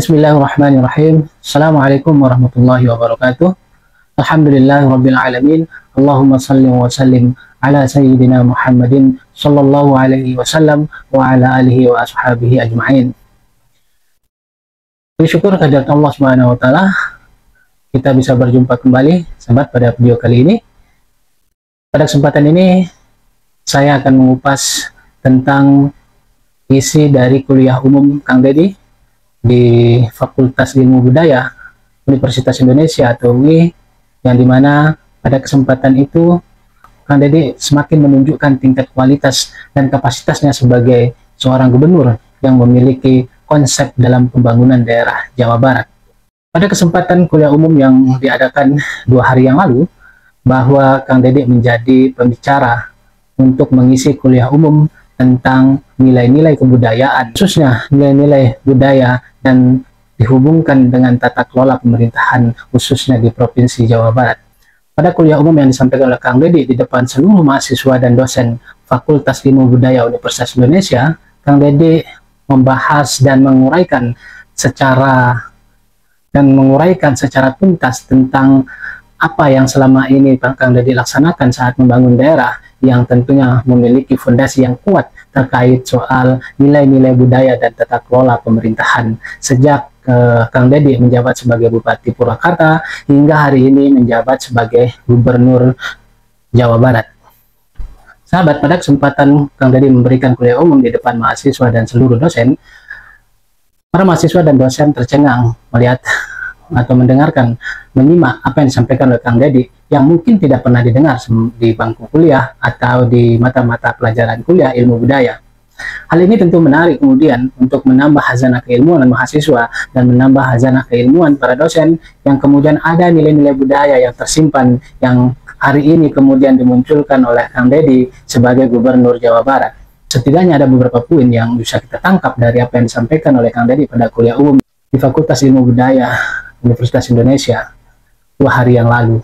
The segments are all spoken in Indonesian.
Bismillahirrahmanirrahim. Assalamualaikum warahmatullahi wabarakatuh. Alhamdulillahirabbil alamin. Allahumma shalli wa sallim ala sayyidina Muhammadin sallallahu alaihi wasallam wa ala alihi wa ashabihi ajma'in. Bersyukur kehadirat Allah Subhanahu wa taala, kita bisa berjumpa kembali sahabat pada video kali ini. Pada kesempatan ini saya akan mengupas tentang isi dari kuliah umum Kang Dedi di Fakultas Ilmu Budaya Universitas Indonesia atau UI, yang dimana pada kesempatan itu Kang Dedi semakin menunjukkan tingkat kualitas dan kapasitasnya sebagai seorang gubernur yang memiliki konsep dalam pembangunan daerah Jawa Barat. Pada kesempatan kuliah umum yang diadakan 2 hari yang lalu, bahwa Kang Dedi menjadi pembicara untuk mengisi kuliah umum tentang nilai-nilai kebudayaan, khususnya nilai-nilai budaya dan dihubungkan dengan tata kelola pemerintahan khususnya di Provinsi Jawa Barat. Pada kuliah umum yang disampaikan oleh Kang Dedi di depan seluruh mahasiswa dan dosen Fakultas Ilmu Budaya Universitas Indonesia, Kang Dedi membahas dan menguraikan secara tuntas tentang apa yang selama ini Kang Dedi laksanakan saat membangun daerah yang tentunya memiliki fondasi yang kuat terkait soal nilai-nilai budaya dan tata kelola pemerintahan sejak Kang Dedi menjabat sebagai Bupati Purwakarta hingga hari ini menjabat sebagai Gubernur Jawa Barat. Sahabat, pada kesempatan Kang Dedi memberikan kuliah umum di depan mahasiswa dan seluruh dosen, para mahasiswa dan dosen tercengang melihat atau menyimak apa yang disampaikan oleh Kang Dedi yang mungkin tidak pernah didengar di bangku kuliah atau di mata-mata pelajaran kuliah ilmu budaya. Hal ini tentu menarik kemudian untuk menambah khazanah keilmuan mahasiswa dan menambah khazanah keilmuan para dosen, yang kemudian ada nilai-nilai budaya yang tersimpan yang hari ini kemudian dimunculkan oleh Kang Dedi sebagai Gubernur Jawa Barat. Setidaknya ada beberapa poin yang bisa kita tangkap dari apa yang disampaikan oleh Kang Dedi pada kuliah umum di Fakultas Ilmu Budaya Universitas Indonesia 2 hari yang lalu.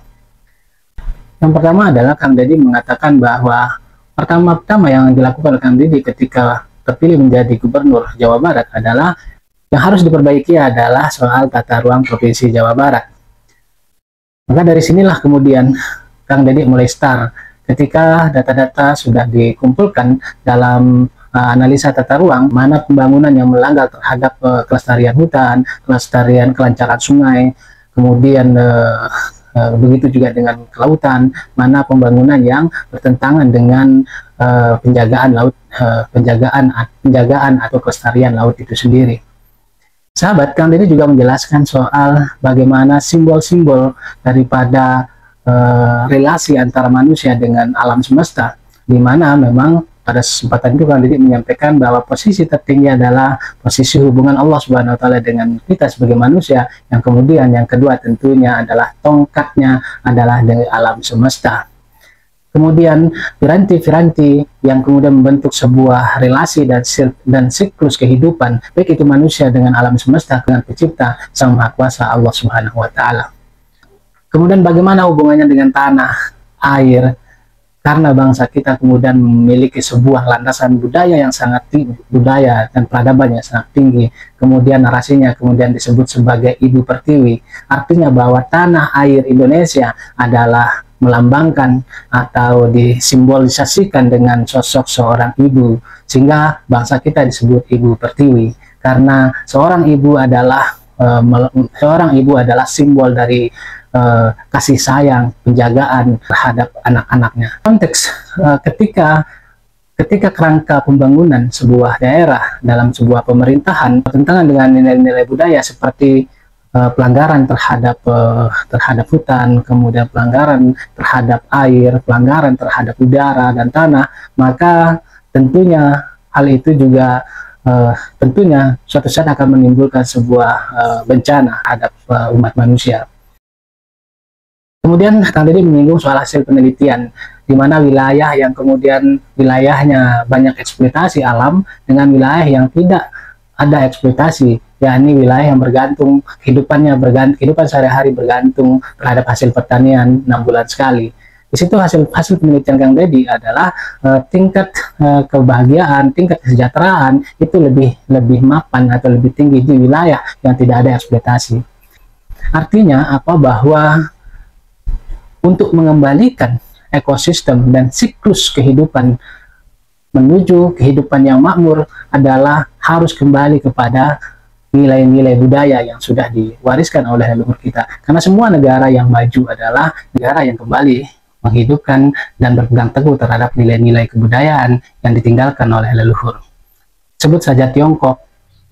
Yang pertama adalah Kang Dedi mengatakan bahwa pertama-tama yang dilakukan oleh Kang Dedi ketika terpilih menjadi Gubernur Jawa Barat adalah yang harus diperbaiki adalah soal tata ruang Provinsi Jawa Barat. Maka dari sinilah kemudian Kang Dedi mulai start ketika data-data sudah dikumpulkan dalam analisa tata ruang, mana pembangunan yang melanggar terhadap kelestarian hutan, kelestarian kelancaran sungai, kemudian begitu juga dengan kelautan, mana pembangunan yang bertentangan dengan penjagaan laut, penjagaan atau kelestarian laut itu sendiri. Sahabat, Kang Dedi juga menjelaskan soal bagaimana simbol-simbol daripada relasi antara manusia dengan alam semesta, di mana memang pada kesempatan itu Kang Dedi menyampaikan bahwa posisi tertinggi adalah posisi hubungan Allah Subhanahu wa taala dengan kita sebagai manusia, yang kemudian yang kedua tentunya adalah tongkatnya adalah dari alam semesta. Kemudian piranti-piranti yang kemudian membentuk sebuah relasi dan siklus kehidupan, baik itu manusia dengan alam semesta, dengan pencipta Sang Maha Kuasa Allah Subhanahu wa taala. Kemudian bagaimana hubungannya dengan tanah, air, karena bangsa kita kemudian memiliki sebuah landasan budaya yang sangat tinggi, budaya dan peradaban yang sangat tinggi. Kemudian narasinya kemudian disebut sebagai Ibu Pertiwi, artinya bahwa tanah air Indonesia adalah melambangkan atau disimbolisasikan dengan sosok seorang ibu, sehingga bangsa kita disebut Ibu Pertiwi karena seorang ibu adalah simbol dari kasih sayang, penjagaan terhadap anak-anaknya. Konteks ketika kerangka pembangunan sebuah daerah dalam sebuah pemerintahan bertentangan dengan nilai-nilai budaya seperti pelanggaran terhadap hutan, kemudian pelanggaran terhadap air, pelanggaran terhadap udara dan tanah, maka tentunya hal itu juga tentunya suatu saat akan menimbulkan sebuah bencana terhadap umat manusia. Kemudian Kang Dedi menyinggung soal hasil penelitian, di mana wilayah yang kemudian wilayahnya banyak eksploitasi alam dengan wilayah yang tidak ada eksploitasi, yakni wilayah yang bergantung kehidupan sehari-hari bergantung terhadap hasil pertanian 6 bulan sekali. Di situ hasil penelitian Kang Deddy adalah tingkat kebahagiaan, tingkat kesejahteraan itu lebih mapan atau lebih tinggi di wilayah yang tidak ada eksploitasi. Artinya apa? Bahwa untuk mengembalikan ekosistem dan siklus kehidupan menuju kehidupan yang makmur adalah harus kembali kepada nilai-nilai budaya yang sudah diwariskan oleh leluhur kita. Karena semua negara yang maju adalah negara yang kembali menghidupkan dan berpegang teguh terhadap nilai-nilai kebudayaan yang ditinggalkan oleh leluhur. Sebut saja Tiongkok,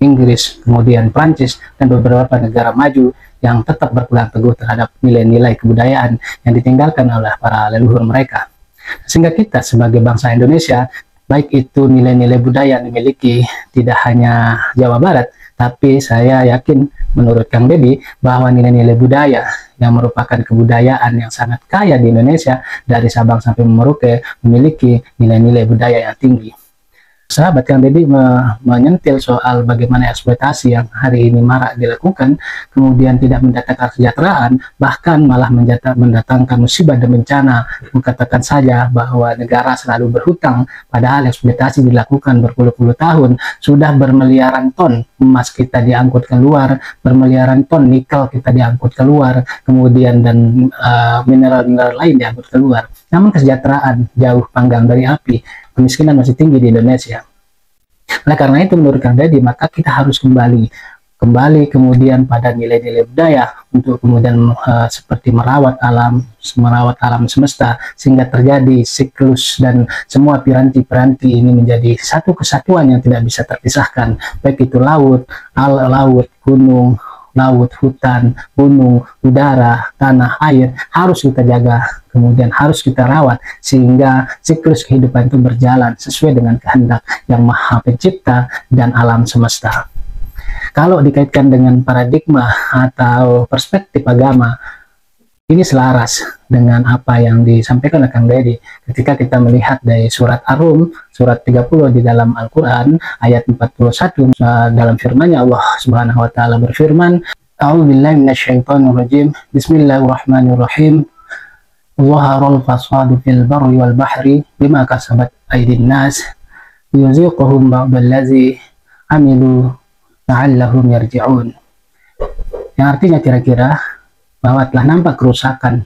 Inggris, kemudian Prancis, dan beberapa negara maju yang tetap berpegang teguh terhadap nilai-nilai kebudayaan yang ditinggalkan oleh para leluhur mereka. Sehingga kita sebagai bangsa Indonesia, baik itu nilai-nilai budaya yang dimiliki tidak hanya Jawa Barat, tapi saya yakin menurut Kang Deddy bahwa nilai-nilai budaya yang merupakan kebudayaan yang sangat kaya di Indonesia dari Sabang sampai Merauke memiliki nilai-nilai budaya yang tinggi. Sahabat, Kang Deddy menyentil soal bagaimana eksploitasi yang hari ini marak dilakukan, kemudian tidak mendatangkan kesejahteraan, bahkan malah mendatangkan musibah dan bencana. Mengatakan saja bahwa negara selalu berhutang, padahal eksploitasi dilakukan berpuluh-puluh tahun, sudah bermiliaran ton emas kita diangkut keluar, bermiliaran ton nikel kita diangkut keluar, kemudian dan mineral-mineral lain diangkut keluar. Namun kesejahteraan jauh panggang dari api. Kemiskinan masih tinggi di Indonesia. Oleh karena itu menurut Kang Deddy, maka kita harus kembali kemudian pada nilai-nilai budaya untuk kemudian seperti merawat alam semesta sehingga terjadi siklus dan semua piranti-piranti ini menjadi satu kesatuan yang tidak bisa terpisahkan, baik itu laut, gunung, laut, hutan, gunung, udara, tanah, air harus kita jaga, kemudian harus kita rawat sehingga siklus kehidupan itu berjalan sesuai dengan kehendak yang Maha Pencipta dan alam semesta. Kalau dikaitkan dengan paradigma atau perspektif agama, ini selaras dengan apa yang disampaikan oleh Kang Deddy ketika kita melihat dari surat Ar-Rum, surat 30 di dalam Al-Quran, ayat 41, dalam firman-Nya Allah Subhanahu wa Ta'ala berfirman, A'udzubillahi minasyaitonirrajim, Bismillahirrahmanirrahim, Zaharal fasadu fil barri wal bahri bima kasabat aydin nas yuziquhum ba'dallazi amilu la'allahum yarji'un. Yang artinya kira-kira bahwa telah nampak kerusakan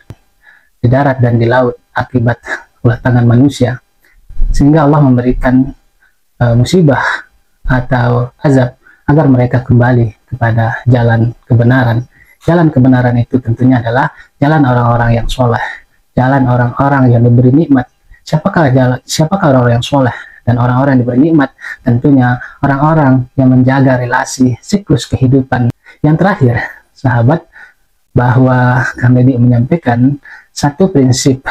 di darat dan di laut akibat ulah tangan manusia, sehingga Allah memberikan musibah atau azab agar mereka kembali kepada jalan kebenaran. Jalan kebenaran itu tentunya adalah jalan orang-orang yang soleh, jalan orang-orang yang diberi nikmat. Siapakah orang-orang yang soleh dan orang-orang yang diberi nikmat? Tentunya orang-orang yang menjaga relasi siklus kehidupan. Yang terakhir, sahabat, bahwa Kang Deddy menyampaikan satu prinsip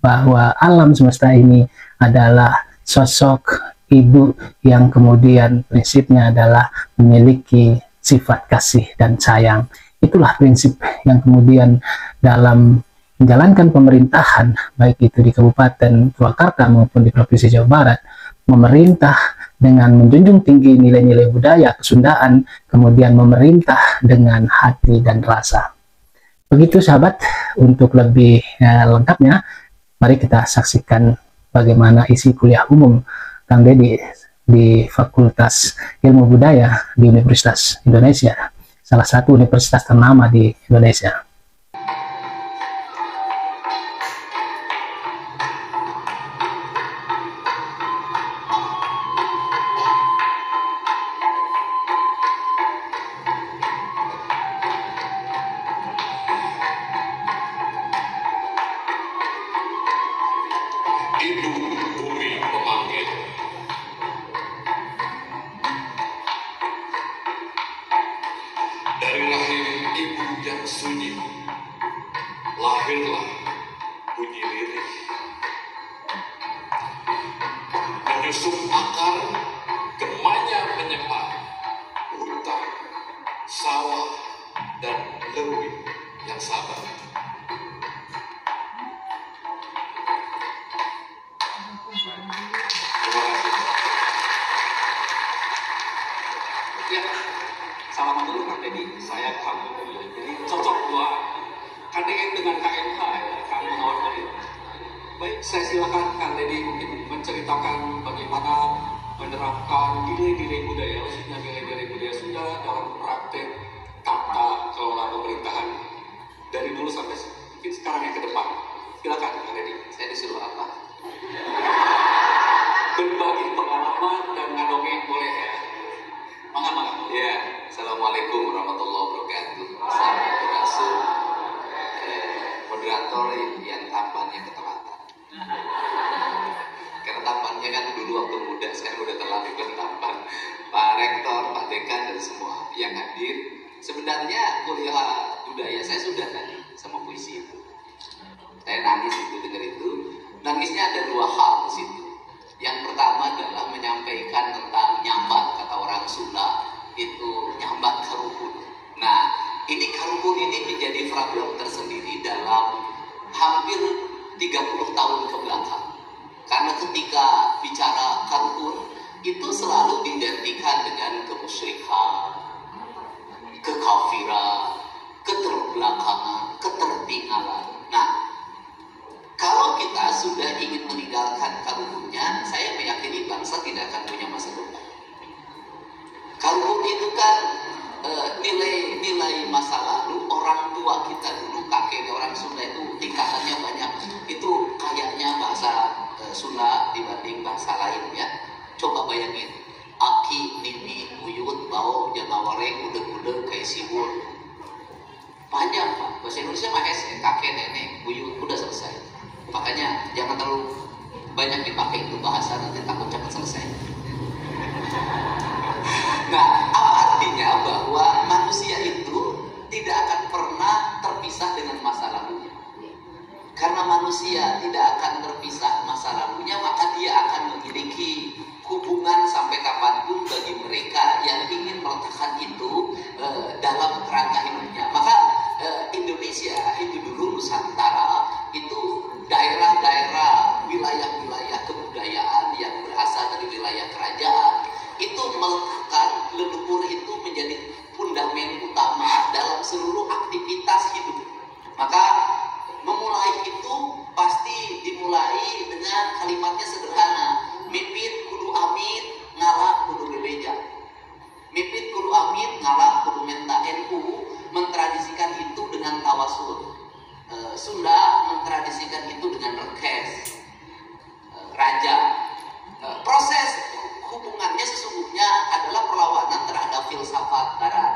bahwa alam semesta ini adalah sosok ibu yang kemudian prinsipnya adalah memiliki sifat kasih dan sayang. Itulah prinsip yang kemudian dalam menjalankan pemerintahan, baik itu di Kabupaten Purwakarta maupun di Provinsi Jawa Barat, memerintah dengan menjunjung tinggi nilai-nilai budaya kesundaan, kemudian memerintah dengan hati dan rasa. Begitu sahabat, untuk lebih lengkapnya, mari kita saksikan bagaimana isi kuliah umum Kang Deddy di Fakultas Ilmu Budaya di Universitas Indonesia, salah satu universitas ternama di Indonesia. Ibu bumi memanggil. Dari rahim ibu yang sunyi, lahirlah bunyi lirih. Menyusup akar, gemanya menyebar, hutan, sawah, dan lewit yang sabar. Ya, salam dulu Kang Deddy, saya kamu. Jadi cocok buat KDN dengan KMH ya, Kang Mohon. Saya silakan Kang Deddy mungkin menceritakan bagaimana menerapkan nilai-nilai budaya, khususnya nilai-nilai budaya Sunda dalam praktek tata kelola pemerintahan dari dulu sampai mungkin sekarang yang ke depan. Silakan Kang Deddy. Saya disuruh apa? Berbagi pengalaman dan ngadongeng boleh ya. Mangga. Ya, Assalamualaikum warahmatullahi wabarakatuh. Sahabat Rasul, moderator yang tampannya ketelatan. Karena tampannya kan dulu waktu muda, sekarang udah terlatih tampan. Pak Rektor, Pak Dekan dan semua yang hadir. Sebenarnya kuliah budaya saya sudah tadi sama puisi itu. Saya nangis itu dengar itu. Nangisnya ada dua hal di situ. Yang pertama adalah menyampaikan tentang nyambat, kata orang Sunda itu nyambat karukun. Nah, ini karukun ini menjadi problem tersendiri dalam hampir 30 tahun ke belakang. Karena ketika bicara karukun itu selalu diidentikan dengan kemusyrikan, kekafiran, keterbelakangan, ketertinggalan. Nah, kalau kita sudah ingin meninggalkan karukunnya, saya meyakini bangsa tidak akan punya masa depan. Karukun itu kan nilai-nilai masa lalu orang tua kita dulu, kakek orang Sunda itu tingkatannya banyak. Itu kayaknya bahasa Sunda dibanding bahasa lain ya. Coba bayangin, aki, nini, uyut, bau, janaware, udeg-udeg, kayak siwur. Panjang Pak, bahasa Indonesia mah kakek, nenek, buyut, udah selesai. Makanya jangan terlalu banyak dipakai itu bahasa, nanti takut cepat selesai. Nah, apa artinya bahwa manusia itu tidak akan pernah terpisah dengan masa lalunya. Karena manusia tidak akan terpisah masa lalunya, maka dia akan memiliki hubungan sampai kapanpun bagi mereka yang ingin meletakkan itu dalam kerangka hidupnya. Maka Indonesia itu dulu Nusantara itu daerah-daerah, wilayah-wilayah kebudayaan yang berasal dari wilayah kerajaan itu meletakkan leluhur itu menjadi fundament utama dalam seluruh aktivitas hidup. Maka memulai itu pasti dimulai dengan kalimatnya sederhana, mipit kudu amit, ngalah kudu bebeja. Mipit kudu amit, ngalah kudu menta. NU mentradisikan itu dengan tawasul. Sunda mentradisikan itu dengan rekes, raja. Proses hubungannya sesungguhnya adalah perlawanan terhadap filsafat barat.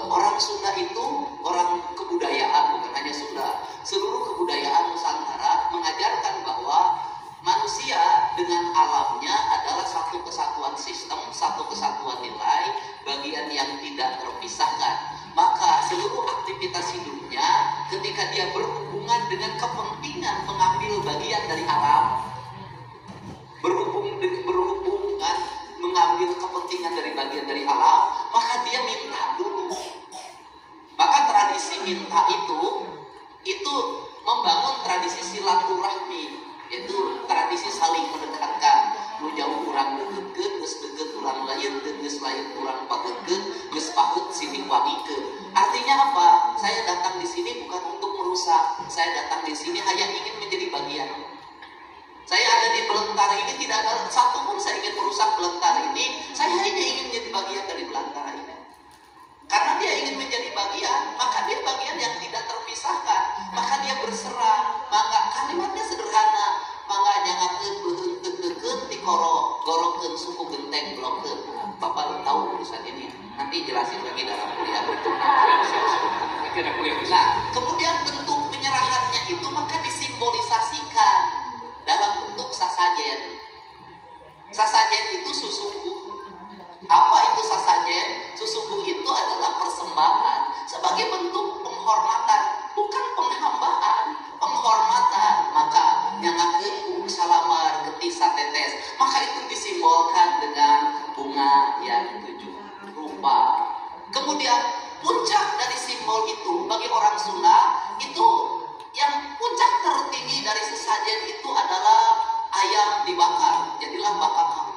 Orang Sunda itu orang kebudayaan, bukan hanya Sunda, seluruh kebudayaan Nusantara mengajarkan bahwa manusia dengan alamnya adalah satu kesatuan sistem, satu kesatuan nilai, bagian yang tidak terpisahkan. Maka seluruh aktivitas hidupnya ketika dia berhubungan dengan kepentingan mengambil bagian dari alam, berhubungan mengambil kepentingan dari bagian dari alam, maka dia minta dulu. Maka tradisi minta itu membangun tradisi silaturahmi, itu tradisi saling mendekatkan. Nu jauh kurang deket, geus deket urang lain, geus lain urang pageukeun, geus paheut sini wangikeun. Artinya apa? Saya datang di sini bukan untuk merusak. Saya datang di sini hanya ingin menjadi bagian. Saya ada di belantara ini, tidak ada satu pun saya ingin merusak belantara ini. Saya hanya ingin menjadi bagian dari belantara ini. Karena dia ingin menjadi bagian, maka dia bagian yang tidak terpisahkan. Maka dia berserah. Maka kalimatnya sederhana. Maka jangakeun beuheung teu gorokeun suku genteng blokkeun. Bapak tahu urusan ini. Nanti jelasin lagi dalam kuliah bentuknya. Nah, kemudian bentuk penyerahannya itu maka disimbolisasikan dalam bentuk sasajen. Sasajen itu susungguh. Apa itu sasajen? Susungguh itu adalah persembahan sebagai bentuk penghormatan, bukan penghambaan, penghormatan. Maka nyangakeun salamar getih satetes, maka itu disimbolkan dengan bunga yang 7 rupa. Kemudian puncak dari simbol itu bagi orang Sunda itu yang puncak tertinggi dari sesajen itu adalah ayam dibakar, jadilah bakakak.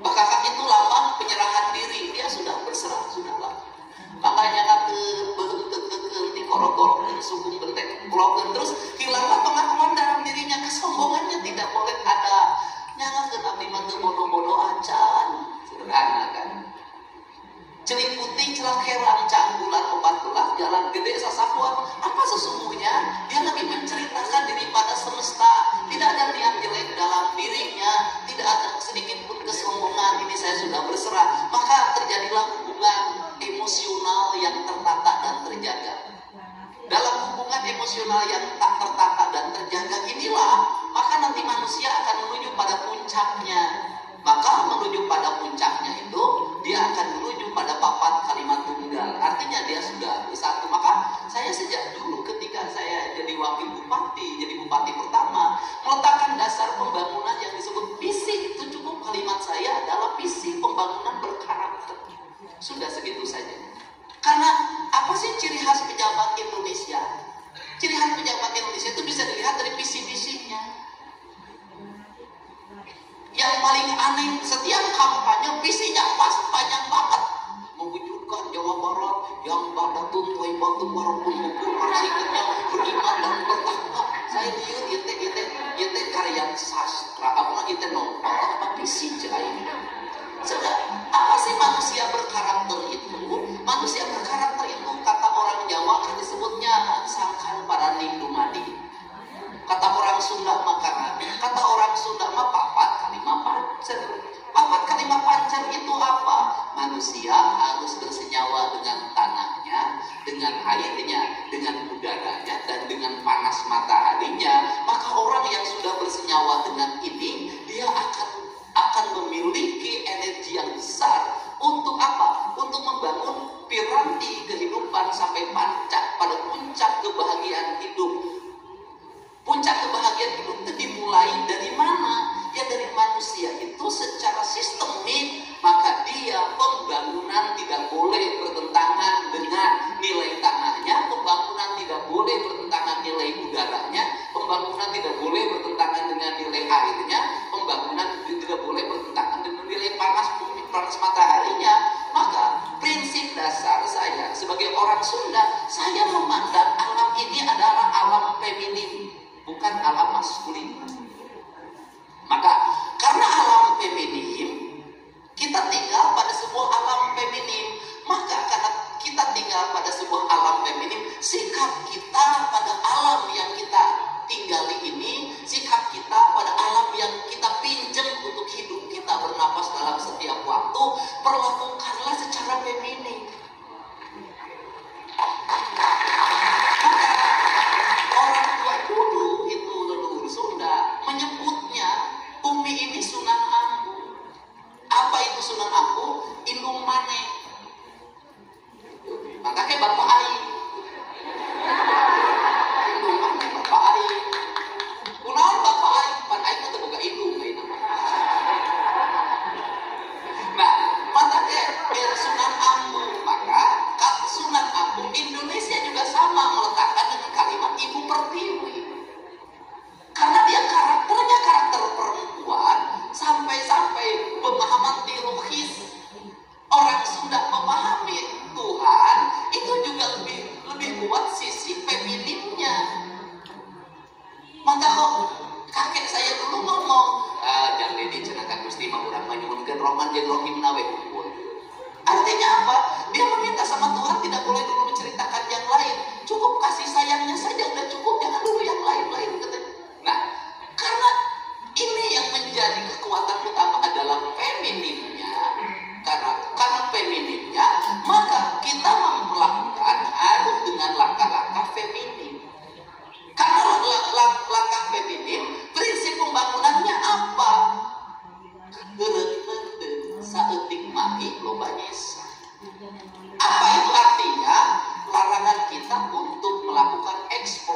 Bakakak itu lambang penyerahan diri, dia sudah berserah, sudahlah. Makanya beuteun di korok-korok suku bentek blokeun terus hilanglah pengakuan dalam dirinya manusia akan menuju pada puncaknya. Maka menuju pada puncaknya itu dia akan menuju pada papat kalimat tunggal. Artinya dia sudah bersatu. Maka saya sejak dulu ketika saya jadi wakil bupati, jadi bupati pertama, meletakkan dasar pembangunan yang disebut visi. Itu cukup kalimat saya adalah visi pembangunan berkarakter. Sudah segitu saja. Karena apa sih ciri khas pejabat Indonesia? Ciri khas pejabat Indonesia itu bisa dilihat dari visi-visinya. Yang paling aneh, setiap kampanye visinya pas banyak banget. Mewujudkan Jawa Barat yang badatun tuai batu walaupun mukul arsiteknya beriman dan bertakwa. Saya lihat itu karya sastra, apa itu nonton, apa visi jahit. Sudah, apa sih manusia berkarakter itu? Manusia berkarakter itu kata orang Jawa disebutnya sangkan pada dumadi. Kata orang Sunda makanan, kata orang Sunda mah papat kalimat pancer. Papat kalimat pancer itu apa? Manusia harus bersenyawa dengan tanahnya, dengan airnya, dengan udaranya, dan dengan panas mataharinya. Maka orang yang sudah bersenyawa dengan ini, dia akan memiliki energi yang besar untuk apa? Untuk membangun piranti kehidupan sampai pada puncak kebahagiaan hidup. Puncak kebahagiaan hidup itu dimulai dari mana? Ya dari manusia itu secara sistemik. Maka dia pembangunan tidak boleh bertentangan dengan nilai tanahnya, pembangunan tidak boleh bertentangan nilai udaranya, pembangunan tidak boleh bertentangan dengan nilai airnya, pembangunan tidak boleh bertentangan dengan nilai panas mataharinya. Maka prinsip dasar saya sebagai orang Sunda, saya memandang alam ini adalah alam feminin, bukan alam maskulin. Maka karena alam feminin, kita tinggal pada sebuah alam feminin. Maka karena kita tinggal pada sebuah alam feminin, sikap kita pada alam yang kita tinggali ini, sikap kita pada alam yang kita pinjam untuk hidup kita bernapas dalam setiap waktu, perlakukanlah secara feminin. Orang tua dulu itu leluhur Sunda menyebutnya bumi ini Sunan Ambu. Apa itu Sunan Ambu? Indung maneh. Makanya bapak ai. Indung maneh bapak ai. Kunaon bapak ai? Pan ai teh boga indung we nama. Nah, makanya Sunan Ambu, maka Sunan Ambu Indonesia juga sama meletakkan dengan kalimat ibu pertiwi. Karena dia karakternya karakter perempuan, sampai-sampai pemahaman teologis orang Sunda memahami Tuhan itu juga lebih kuat sisi femininnya. Maka kok kakek saya dulu ngomong, jangan dicenakan Gusti mah urang manyuhunkeun roman jeung rohim nawe unggul. Artinya apa? Dia meminta sama Tuhan tidak boleh dulu menceritakan yang lain. Cukup kasih sayangnya saja udah cukup, jangan dulu yang lain-lain katanya. Nah, karena ini yang menjadi kekuatan utama adalah femininnya. Karena femininnya, maka kita melakukan harus dengan langkah-langkah feminin. Karena langkah feminin, prinsip pembangunannya apa? Saeutik mati loba nyesa. Apa itu artinya? Larangan kita untuk melakukan ekspor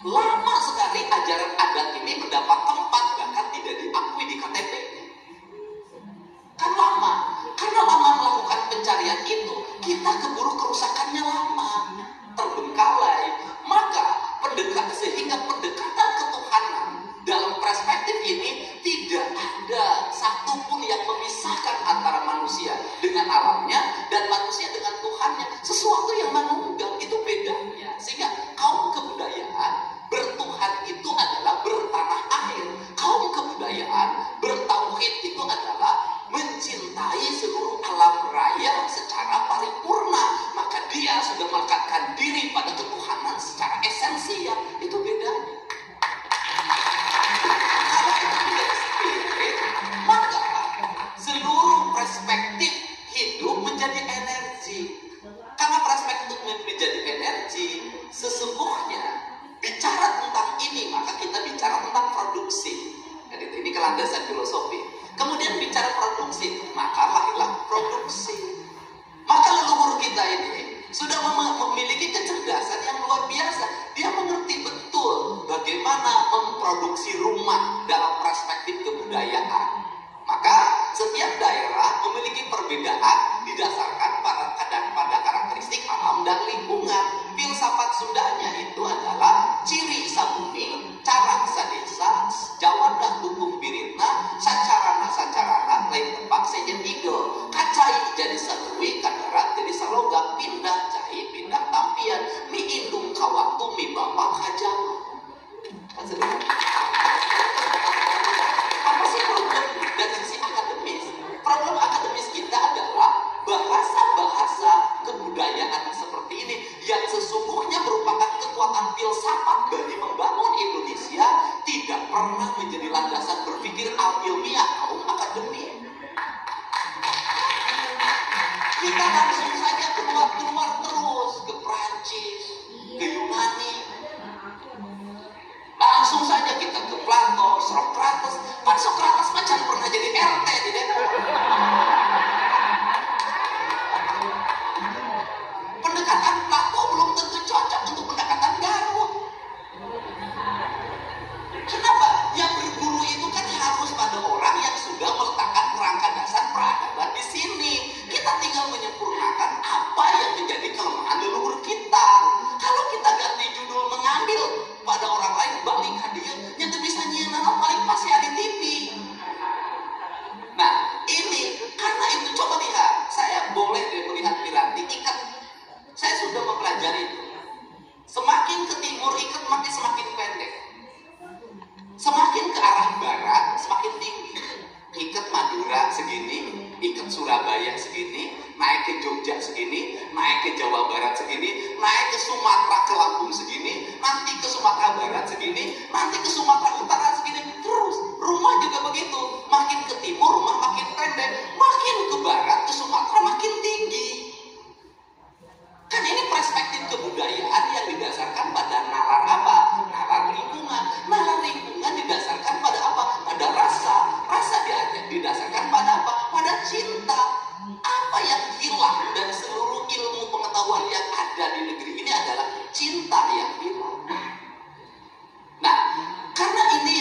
Lama sekali ajaran adat ini mendapat tempat, bahkan tidak diakui di KTP. Kan lama, karena lama melakukan pencarian itu, kita keburu kerusakannya lama, terbengkalai. Maka sehingga pendekatan ketuhanan dalam perspektif ini tidak ada satupun yang memisahkan antara manusia dengan alamnya dan manusia dengan Tuhannya. Sesuatu yang manunggal itu bedanya. Sehingga kaum kebudayaan bertuhan itu adalah bertanah air. Kaum kebudayaan bertauhid itu adalah mencintai seluruh alam raya secara paripurna. Maka dia sudah melekatkan diri pada ketuhanan secara esensial. Itu bedanya. Kalau itu tidak spirit, maka seluruh perspektif hidup menjadi energi. Karena perspektif menjadi energi, sesungguhnya bicara tentang ini, maka kita bicara tentang produksi. Jadi ini kelandasan filosofi. Kemudian bicara produksi, maka lahirlah produksi. Maka leluhur kita ini sudah memiliki kecerdasan yang luar biasa. Dia mengerti betul bagaimana memproduksi rumah dalam perspektif kebudayaan. Maka setiap daerah memiliki perbedaan didasarkan pada karakteristik alam dan lingkungan. Filsafat Sundanya itu adalah ciri sabumi, cara sadesa, jawadah hukum biritna, sacarana lain tempat sejen tiga. Kacai jadi sarui, kadarat jadi salogam, pindah cai, pindah tampian, mi indung kawatu, mi bapak hajam. Apa sih problem dari sisi akademis? Problem akademis kita adalah bahasa-bahasa kebudayaan seperti ini yang sesungguhnya merupakan kekuatan filsafat bagi membangun Indonesia tidak pernah menjadi landasan berpikir ilmiah kaum akademik. Kita langsung saja keluar terus ke Prancis, ke Yunani. Langsung saja kita ke Plato, Sokrates. Pak Sokrates macam pernah jadi RT di Depok. Pendekatan Plato belum tentu cocok untuk pendekatan Garut. Kenapa? Yang berguru itu kan harus pada orang yang sudah meletakkan kerangka dasar peradaban di sini. Kita tinggal menyempurnakan apa yang menjadi kelemahan leluhur kita. Kalau kita ganti judul mengambil pada orang lain, balik hadiah, yang bisa nyianan paling pasti ada TV. Nah, ini karena itu coba lihat, saya boleh melihat piranti ikat. Saya sudah mempelajari itu. Semakin ke timur ikat makin semakin pendek. Semakin ke arah barat semakin tinggi. Ikat Madura segini, ikat Surabaya segini, naik ke Jogja segini, naik ke Jawa Barat segini, naik ke Sumatera ke Lampung segini, nanti ke Sumatera Barat segini, nanti ke Sumatera Utara segini, terus rumah juga begitu. Makin ke timur rumah makin pendek, makin ke barat ke Sumatera makin tinggi. Kan ini perspektif kebudayaan yang didasarkan pada nalar apa? Nalar lingkungan. Nalar lingkungan didasarkan pada apa? Pada rasa. Rasa didasarkan pada apa? Pada cinta. Apa yang hilang dari seluruh ilmu pengetahuan yang ada di negeri ini adalah cinta yang hilang. Nah, karena ini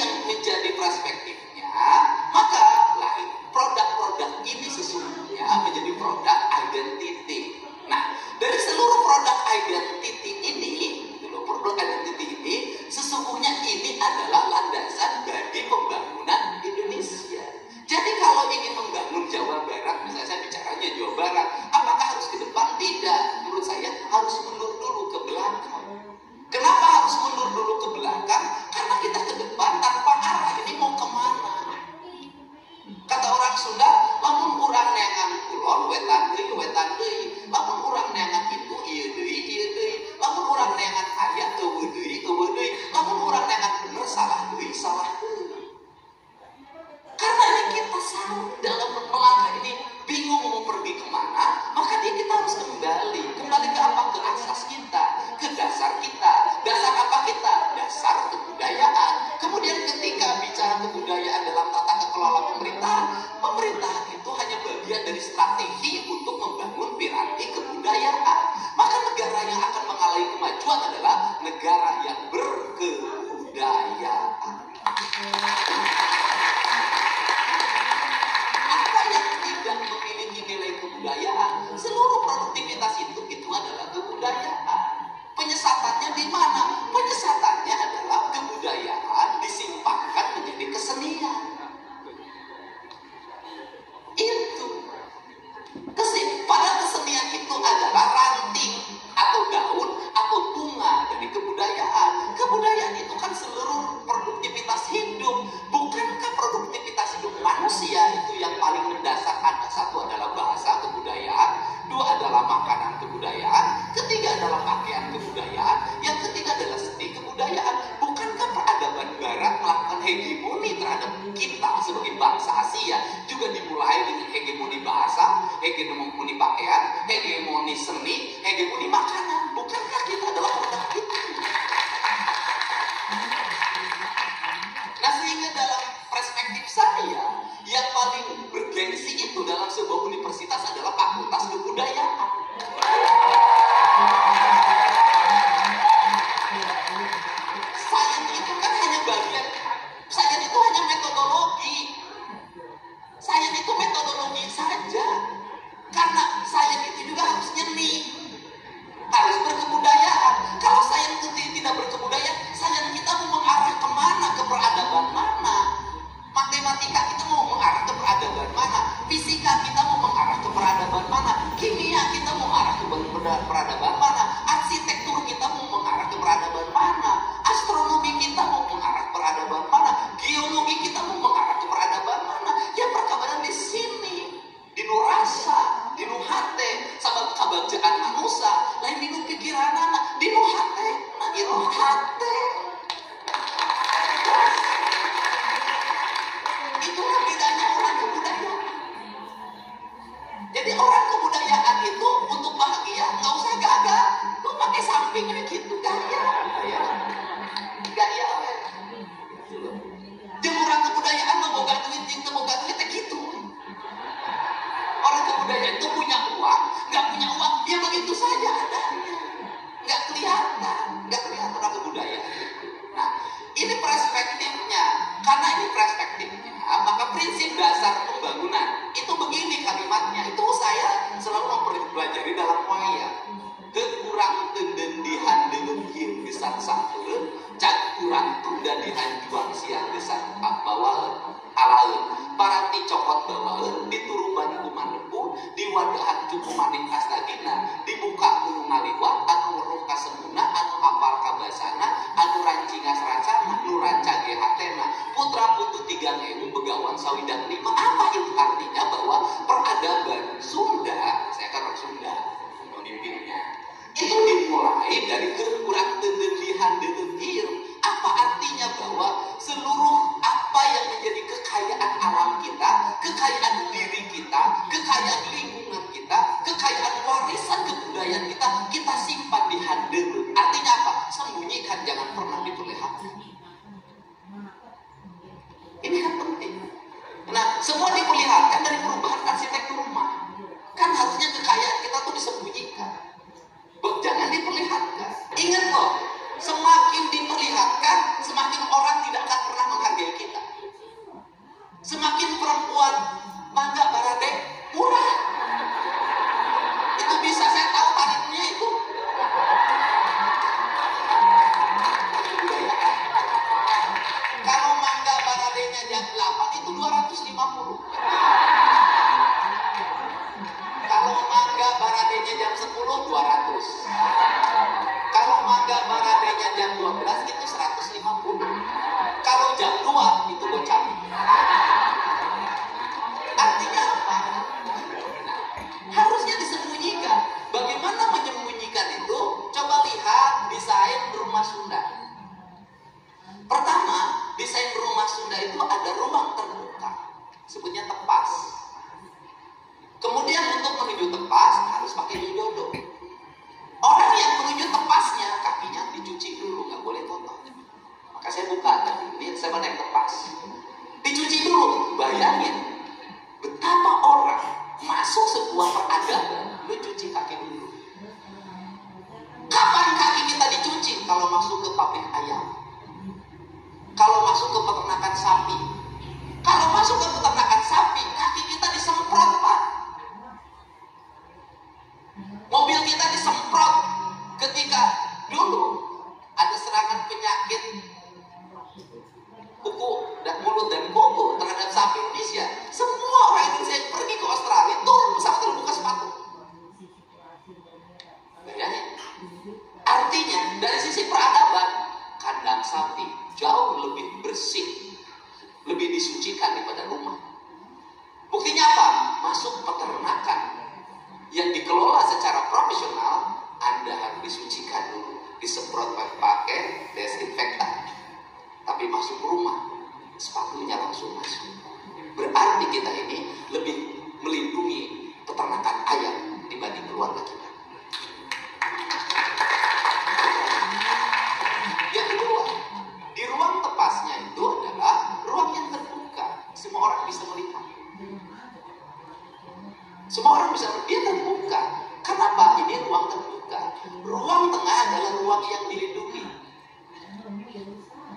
itu ada ruang terbuka, sebutnya tepas. Kemudian untuk menuju tepas harus pakai widodo. Orang yang menuju tepasnya kakinya dicuci dulu, nggak boleh kotor. Maka saya buka tadi, ini saya naik tepas. Dicuci dulu, bayangin betapa orang masuk sebuah peradaban, lu cuci kaki dulu. Kapan kaki kita dicuci? Kalau masuk ke pabrik ayam, kalau masuk ke peternakan sapi. Kalau masuk ke peternakan sapi, kaki kita disemprot, Pak. Mobil kita disemprot. Ketika dulu ada serangan penyakit kuku dan mulut dan kuku terhadap sapi Indonesia, semua orang Indonesia yang pergi ke Australia turun pesawat terbuka sepatu. Bayangin. Artinya dari sisi peradaban, kandang sapi jauh lebih bersih, lebih disucikan daripada rumah. Buktinya apa? Masuk peternakan yang dikelola secara profesional, Anda harus disucikan dulu, disemprot pakai desinfektan. Tapi masuk rumah, sepatunya langsung masuk. Berarti kita ini lebih melindungi peternakan ayam dibanding keluarga kita. Yang kedua, di ruang tepasnya itu adalah ruang yang terbuka. Semua orang bisa melihat. Semua orang bisa melihat, dia terbuka. Kenapa? Ini ruang terbuka. Ruang tengah adalah ruang yang dilindungi.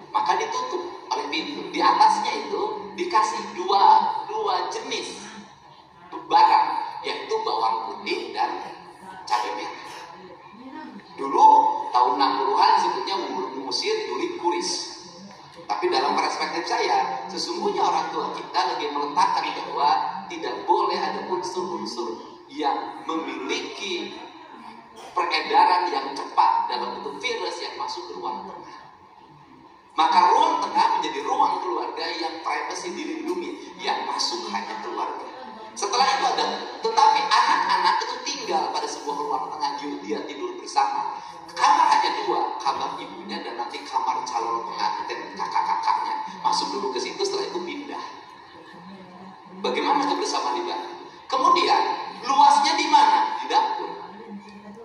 Maka ditutup oleh pintu. Di atasnya itu dikasih dua jenis barang, yaitu bawang putih dan cabai merah. Dulu tahun 60-an sebutnya mengusir duri kuris. Tapi dalam perspektif saya, sesungguhnya orang tua kita lagi meletakkan bahwa tidak boleh ada unsur-unsur yang memiliki peredaran yang cepat dalam bentuk virus yang masuk ke ruang tengah. Maka ruang tengah menjadi ruang keluarga yang privasi dilindungi, yang masuk hanya keluarga. Setelah itu ada, tetapi anak-anak itu tinggal pada sebuah ruang tengah, dia tidur bersama. Kamar hanya dua, kamar ibunya dan nanti kamar calon pengantin kakak-kakaknya. Masuk dulu ke situ, setelah itu pindah. Bagaimana kebersamaan di dapur? Kemudian luasnya di mana? Di dapur.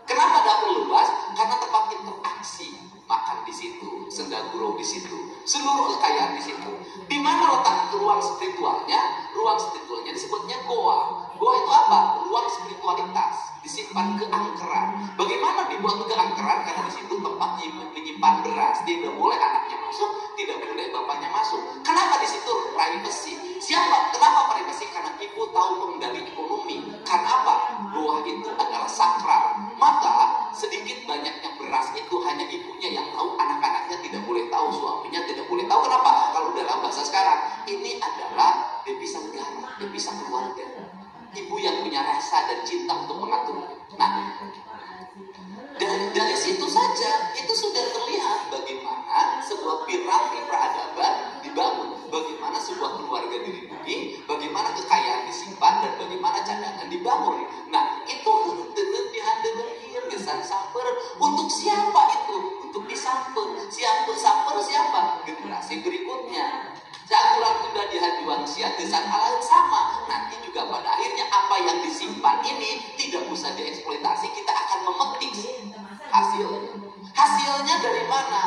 Kenapa dapur luas? Karena tempat interaksi. Makan di situ, sendaguro di situ, seluruh kekayaan di situ. Di mana letak ruang spiritualnya? Ruang spiritualnya disebutnya goa. Goa itu apa? Ruang spiritualitas, disimpan keangkeran. Bagaimana dibuat keangkeran? Karena di situ tempat menyimpan beras. Tidak boleh anaknya masuk, tidak boleh bapaknya masuk. Kenapa di situ privacy? Siapa? Kenapa privacy? Karena ibu tahu pengendali ekonomi. Karena apa? Goa itu adalah sakral. Maka sedikit banyaknya beras itu hanya ibunya yang tahu, anak-anaknya tidak boleh tahu, suaminya tidak boleh tahu. Kenapa? Kalau dalam bahasa sekarang, ini adalah devisa negara, devisa keluarga. Ibu yang punya rasa dan cinta untuk mengatur. Nah, dari situ saja itu sudah terlihat bagaimana sebuah piramid peradaban dibangun, bagaimana sebuah keluarga dilindungi, bagaimana kekayaan disimpan, dan bagaimana cadangan dibangun. Nah, itu gesan samper. Untuk siapa itu? Untuk disamper. Samper siapa? Generasi berikutnya. Jagulan kuda di hajuan sia gesan alahan sama. Nanti juga pada akhirnya apa yang disimpan ini tidak bisa dieksploitasi. Kita akan memetik hasilnya. Hasilnya dari mana?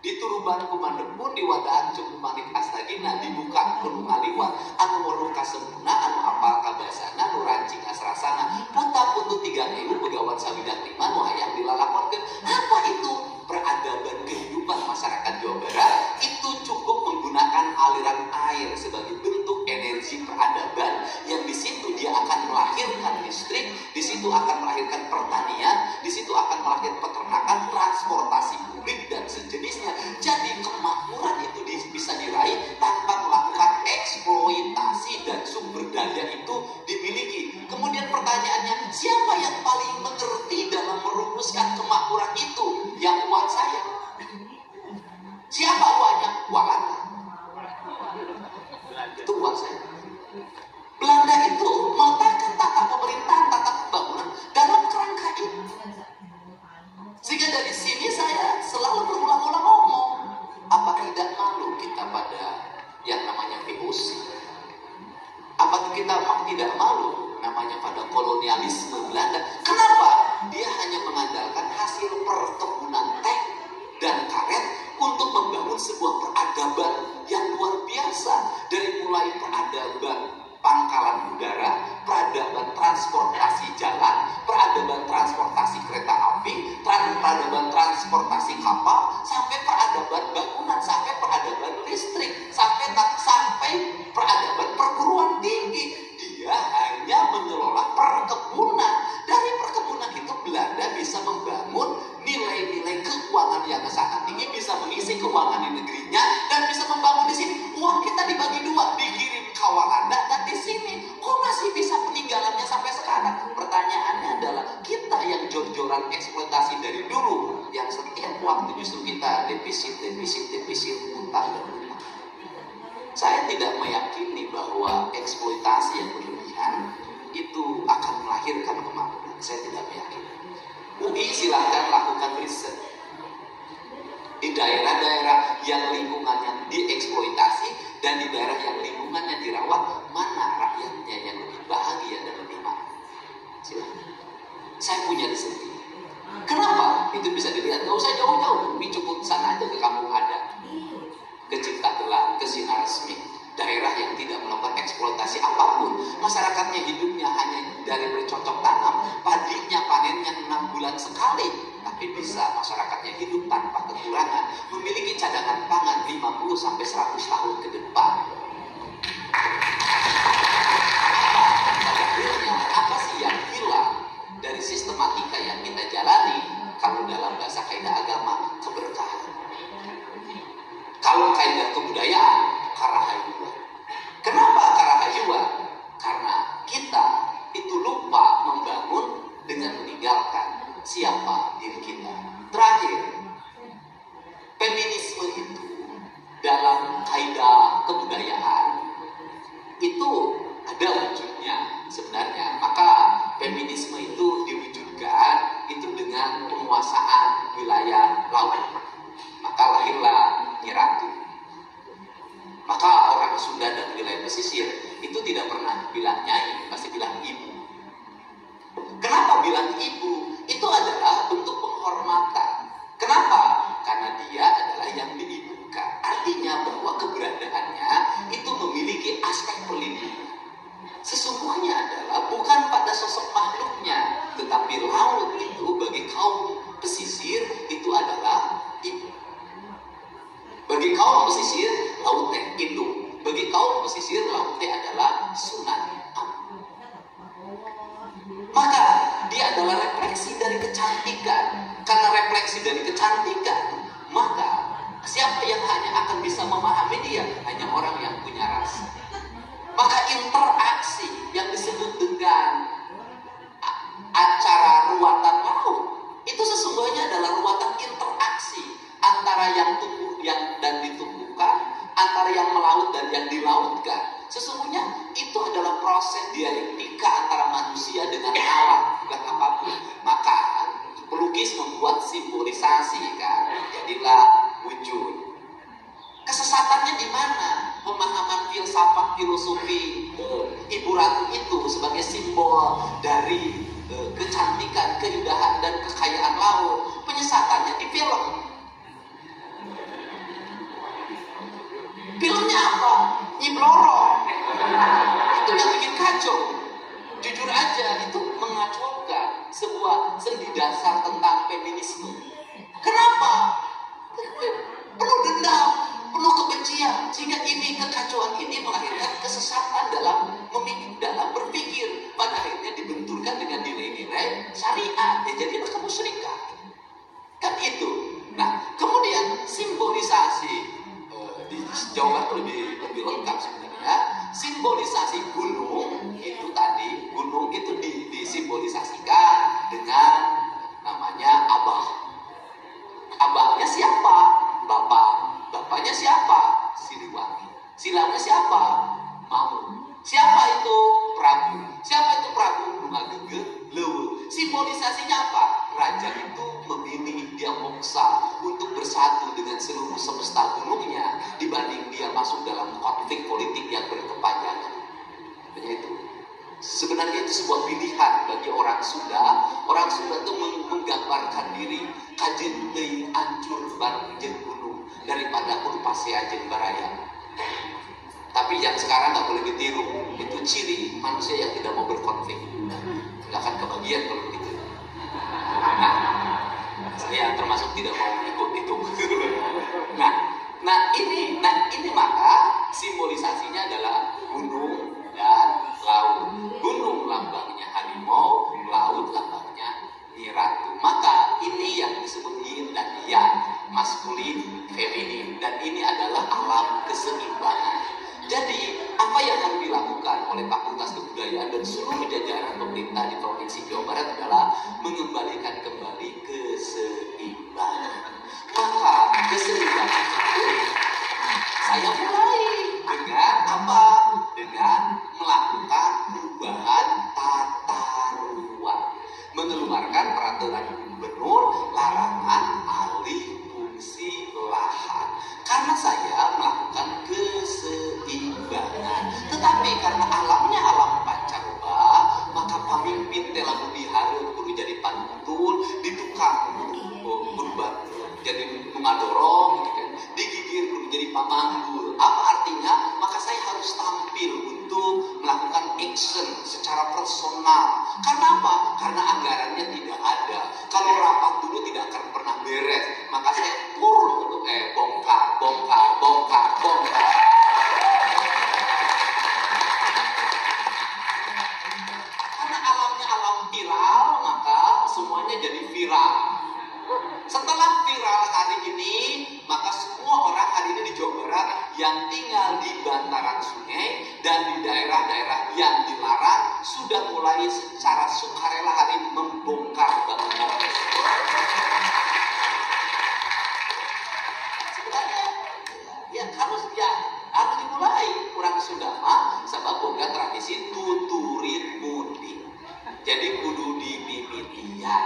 Di turuban kumandepun di wadahan cukup manik astagina dibuka kudu ngaliwat anu weruh kasempurna anu apal kabasana nu rancing asrasana puta putu 3.000 pegawat sabidak 5 nu hayang dilalakonkeun. Apa itu? Peradaban kehidupan masyarakat Jawa Barat itu cukup menggunakan aliran air sebagai bentuk energi peradaban, yang di situ dia akan melahirkan listrik, di situ akan melahirkan pertanian, di situ akan melahirkan peternakan, transportasi publik dan sejenisnya. Jadi kemakmuran itu bisa diraih tanpa melakukan eksploitasi dan sumber daya itu dimiliki. Kemudian pertanyaannya, siapa yang paling mengerti dalam merumuskan kemakmuran itu? Yang uang saya. Siapa uangnya? Uang Anda. Itu uang saya. Belanda itu meletakkan tata pemerintahan, tata pembangunan dalam kerangka itu. Sehingga dari sini saya selalu berulang-ulang ngomong, apa tidak malu kita pada yang kolonialisme Belanda. Kenapa? Dia hanya mengandalkan hasil perkebunan teh dan karet untuk membangun sebuah peradaban yang luar biasa. Dari mulai peradaban pangkalan udara, peradaban transportasi jalan, peradaban transportasi kereta api, peradaban transportasi kapal, sampai peradaban bangunan, sampai peradaban listrik, sampai peradaban perguruan tinggi. Dia hanya mengelola perkebunan. Dari perkebunan itu Belanda bisa membangun nilai-nilai keuangan yang sangat tinggi, bisa mengisi keuangan di negerinya, dan bisa membangun di sini. Uang kita dibagi dua, dikirim ke Walanda dan di sini. Kok masih bisa peninggalannya sampai sekarang? Pertanyaannya adalah kita yang jor-joran eksploitasi dari dulu, yang setiap waktu justru kita defisit utang dan rumah. Saya tidak meyakini bahwa eksploitasi yang berlebihan itu akan melahirkan kemakmuran. Saya tidak meyakini. UI silahkan lakukan riset di daerah-daerah yang lingkungannya dieksploitasi dan di daerah yang lingkungannya dirawat, mana rakyatnya yang lebih bahagia dan lebih makmur. Silahkan. Saya punya di sini. Kenapa? Itu bisa dilihat. Gak usah jauh-jauh, cukup sana aja ke kampung adat, ke Cipta Gelar, ke Sinar Resmi, daerah yang tidak melakukan eksploitasi apapun. Masyarakatnya hidupnya hanya dari bercocok tanam, padinya panennya 6 bulan sekali, tapi bisa masyarakatnya hidup tanpa kekurangan, memiliki cadangan pangan 50-100 tahun ke depan. Apa sih yang hilang dari sistematika yang kita jalani? Kalau dalam bahasa kaidah agama, keberkahan. Kalau kaidah kebudayaan, karahayuan. Kenapa karahayuan? Karena kita itu lupa membangun dengan meninggalkan siapa diri kita. Terakhir, feminisme itu dalam kaidah kebudayaan itu ada wujudnya sebenarnya. Maka feminisme itu diwujudkan itu dengan penguasaan wilayah laut. Maka lahirlah Nyi Ratu. Maka orang Sunda dan wilayah pesisir itu tidak pernah bilang nyai, pasti bilang ibu. Kenapa bilang ibu? Itu adalah bentuk penghormatan. Kenapa? Karena dia adalah yang diibukan. Artinya bahwa keberadaannya itu memiliki aspek pelindungan. Sesungguhnya adalah bukan pada sosok makhluknya, tetapi laut itu bagi kaum pesisir itu adalah ibu. Bagi kaum pesisir, laut teh induk. Bagi kaum pesisir, laut teh adalah sunan. Maka dia adalah refleksi dari kecantikan. Karena refleksi dari kecantikan, maka siapa yang hanya akan bisa memahami dia? Hanya orang yang punya rasa. Maka interaksi yang disebut dengan acara ruatan laut itu sesungguhnya adalah ruatan interaksi antara yang tumbuh dan ditumbuhkan, antara yang melaut dan yang dilautkan. Sesungguhnya itu adalah proses dialektika antara manusia dengan alam, bukan apapun. Maka pelukis membuat simbolisasi, kan, jadilah wujud. Kesesatannya di mana? Pemahaman filsafat filosofi Ibu Ratu itu sebagai simbol dari kecantikan, keindahan dan kekayaan laut. Penyesatannya di film. Filmnya apa? Nyibloro. Itu yang bikin kacau. Jujur aja, itu mengacaukan sebuah sendi dasar tentang feminisme. Kenapa? Penuh dendam, penuh kebencian, sehingga ini kekacauan ini melahirkan kesesatan dalam berpikir. Pada akhirnya dibenturkan dengan nilai-nilai syariat, jadilah kemusyrikan. Kan itu. Nah, kemudian simbolisasi di Jawa Barat lebih lengkap sebenarnya. Simbolisasi gunung itu tadi, gunung itu disimbolisasikan dengan namanya abah. Abahnya siapa? Bapak. Bapaknya siapa? Siliwangi. Silangnya siapa? Mau. Siapa itu? Prabu. Siapa itu Prabu? Lumagege Lewu. Simbolisasinya apa? Raja itu memilih dia moksa untuk bersatu dengan seluruh semesta gunungnya dibanding dia masuk dalam konflik politik yang berkepanjangan. Begitu. Sebenarnya itu sebuah pilihan bagi orang Sunda. Orang Sunda itu menggambarkan diri kajen deui ancur bareng jeung gunung daripada kudu pasea jeung baraya. Tapi yang sekarang nggak boleh ditiru, itu ciri manusia yang tidak mau berkonflik. Nggak akan kebagian kalau begitu. Nah, saya termasuk tidak mau ikut itu. Nah ini maka simbolisasinya adalah gunung dan laut. Gunung lambangnya harimau, laut lambangnya Nyi Ratu. Maka ini yang disebut yin dan yang, maskulin, feminin, dan ini adalah alam keseimbangan. Jadi apa yang harus dilakukan oleh Fakultas Kebudayaan dan seluruh jajaran pemerintah di Provinsi Jawa Barat adalah mengembalikan kembali keseimbangan. Maka keseimbangan itu saya mulai dengan apa? Dengan melakukan perubahan tata ruang, mengeluarkan peraturan gubernur larangan alih fungsi lahan. Karena saya melakukan keseimbangan, tetapi karena alamnya alam pancaroba, maka pemimpin telah diharap kudu jadi panuntun, di tukang berubah jadi mengadorong, gitu kan, digigir kudu jadi pamanggul. Apa artinya? Maka saya harus tampil untuk melakukan action secara personal. Karena apa? Karena anggarannya tidak ada. Kalau rapat dulu tidak akan pernah beres, maka saya turun untuk bongkar. Karena alamnya alam viral, maka semuanya jadi viral. Setelah viral hari ini, maka semua orang hari ini di Jawa Barat yang tinggal di bantaran sungai dan di daerah-daerah yang dilarang sudah mulai secara sukarela hari ini membongkar bangunan. Sebenarnya harus dimulai. Kurang sudah sebab boga tradisi tuturin mundi. Jadi kudu dimimitian.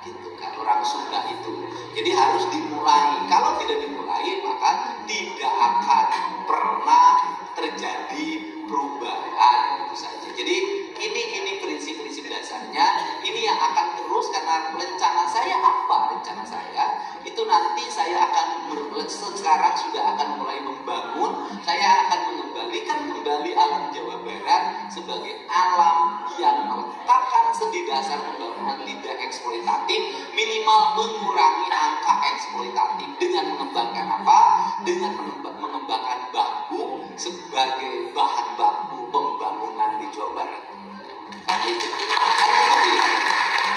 Gitu kan orang Sunda itu. Jadi harus dimulai. Kalau tidak dimulai maka tidak akan pernah terjadi perubahan, itu saja. Jadi ini prinsip-prinsip dasarnya. Ini yang akan terus, karena rencana saya apa? Rencana saya itu nanti saya akan sekarang sudah akan mulai membangun. Saya akan mengembalikan kembali alam Jawa Barat sebagai alam yang meletakkan sendi dasar pembangunan tidak eksploitatif, minimal mengurangi angka eksploitatif dengan mengembangkan apa? Dengan mengembangkan bambu sebagai bahan baku pembangunan di Jawa Barat.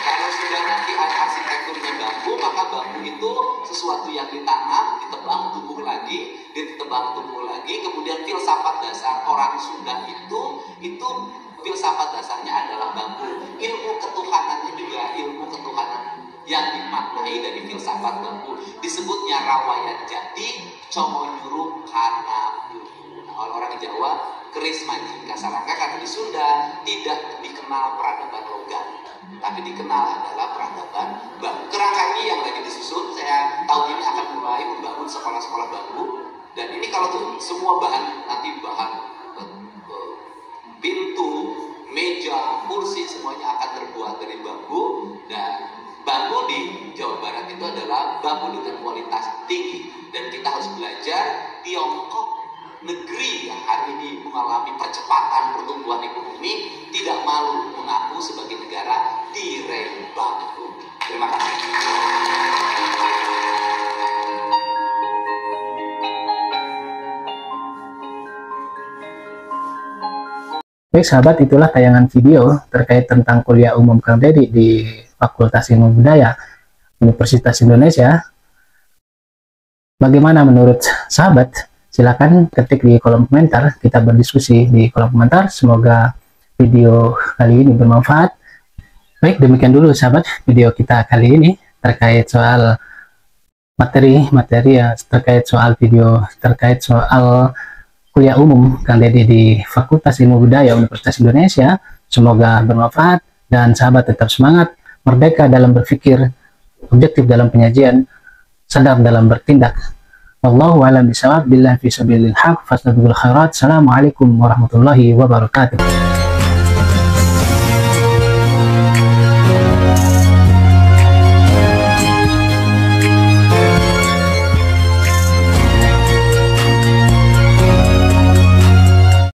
Kalau sudah nanti arsitekturnya bambu, maka bambu itu sesuatu yang ditanam, ditebang tumbuh lagi, kemudian filsafat dasar orang Sunda itu filsafat dasarnya adalah bambu. Ilmu ketuhanannya juga ilmu ketuhanan yang dimaknai dari filsafat bambu. Disebutnya rawayan jati, como nyuruh kana. Kalau orang Jawa keris manjing kasarangka, karena di Sunda tidak dikenal peradaban logam, tapi dikenal adalah peradaban bambu. Kerangka ini yang lagi disusun, saya tahun ini akan mulai membangun sekolah-sekolah bambu. Dan ini kalau tuh semua bahan, nanti bahan pintu, meja, kursi semuanya akan terbuat dari bambu. Dan bambu di Jawa Barat itu adalah bambu dengan kualitas tinggi. Dan kita harus belajar Tiongkok, negeri yang hari ini mengalami percepatan pertumbuhan ekonomi, tidak malu mengaku sebagai negara tirai bambu. Terima kasih. Baik sahabat, itulah tayangan video terkait tentang kuliah umum Kang Dedi di Fakultas Ilmu Budaya Universitas Indonesia. Bagaimana menurut sahabat? Silakan ketik di kolom komentar, kita berdiskusi di kolom komentar. Semoga video kali ini bermanfaat. Baik, demikian dulu sahabat video kita kali ini terkait soal materi ya, terkait soal kuliah umum Kang Dedi di Fakultas Ilmu Budaya Universitas Indonesia. Semoga bermanfaat dan sahabat tetap semangat, merdeka dalam berpikir, objektif dalam penyajian, sadar dalam bertindak. Wallahu a'lam bishawab, billahi fi sabilil haq, fastabiqul khairat. Assalamualaikum warahmatullahi wabarakatuh.